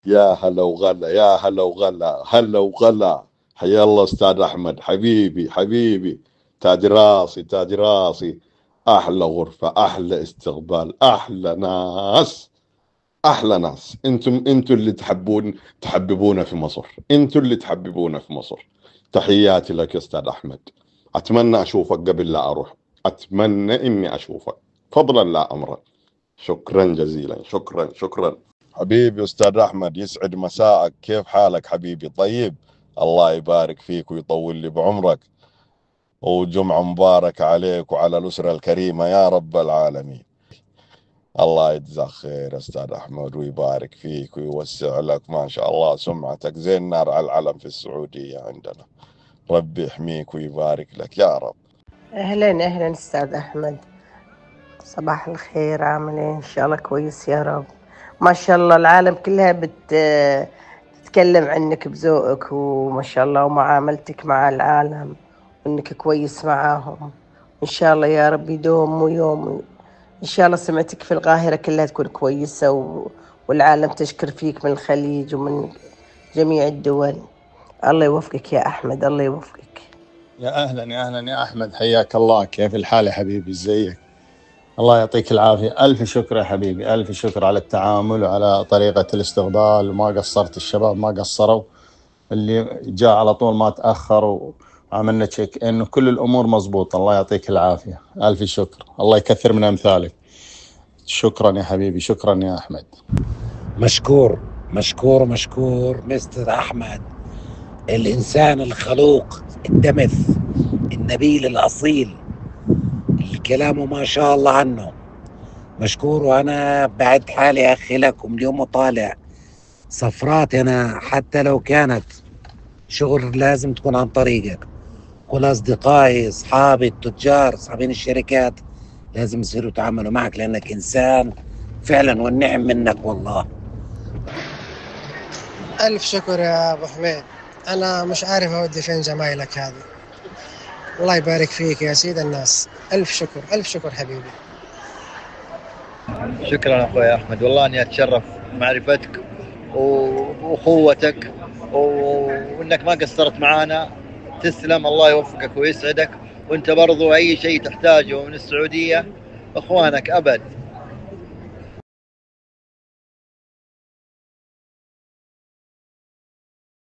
يا هلا وغلا، يا هلا وغلا، هلا وغلا. حيا الله استاذ احمد، حبيبي حبيبي، تاج راسي تاج راسي. احلى غرفة، احلى استقبال، احلى ناس، احلى ناس. انتم اللي تحببونا في مصر، انتم اللي تحببونا في مصر. تحياتي لك يا استاذ احمد. اتمنى اشوفك قبل لا اروح، اتمنى اني اشوفك، فضلا لا امرا. شكرا جزيلا، شكرا شكرا. حبيبي أستاذ أحمد، يسعد مساءك، كيف حالك حبيبي؟ طيب، الله يبارك فيك ويطول لي بعمرك، وجمعة مباركة عليك وعلى الأسرة الكريمة يا رب العالمين. الله يجزاك خير أستاذ أحمد ويبارك فيك ويوسع لك، ما شاء الله سمعتك زي النار على العلم في السعودية عندنا. ربي يحميك ويبارك لك يا رب. أهلا أهلا أستاذ أحمد، صباح الخير، عامل إيه؟ إن شاء الله كويس يا رب. ما شاء الله العالم كلها تتكلم عنك بذوقك، وما شاء الله ومعاملتك مع العالم، وإنك كويس معاهم. إن شاء الله يا رب يدوم ويوم. إن شاء الله سمعتك في القاهرة كلها تكون كويسة، والعالم تشكر فيك من الخليج ومن جميع الدول. الله يوفقك يا أحمد، الله يوفقك. يا أهلا يا أهلا يا أحمد، حياك الله. كيف الحال يا حبيبي؟ ازيك؟ الله يعطيك العافية. ألف شكر يا حبيبي، ألف شكر على التعامل وعلى طريقة الاستقبال، وما قصرت، الشباب ما قصروا، اللي جاء على طول ما تأخر، وعملنا تشيك إنه كل الأمور مضبوطة. الله يعطيك العافية، ألف شكر، الله يكثر من أمثالك. شكرا يا حبيبي، شكرا يا أحمد. مشكور مشكور مشكور مستر أحمد، الإنسان الخلوق الدمث النبيل الأصيل اللي كلامه ما شاء الله عنه. مشكور. وأنا بعد حالي أخي لكم اليوم طالع سفرات، أنا حتى لو كانت شغل لازم تكون عن طريقك. كل أصدقائي أصحابي التجار أصحابين الشركات لازم يصيروا يتعاملوا معك، لأنك إنسان فعلا والنعم منك والله. ألف شكر يا أبو حميد، أنا مش عارف أودي فين زمايلك هذه. الله يبارك فيك يا سيد الناس، ألف شكر ألف شكر حبيبي. شكرا أخوي أحمد، والله أني أتشرف معرفتك وأخوتك وإنك ما قصرت معانا. تسلم، الله يوفقك ويسعدك. وأنت برضو أي شيء تحتاجه من السعودية أخوانك أبد.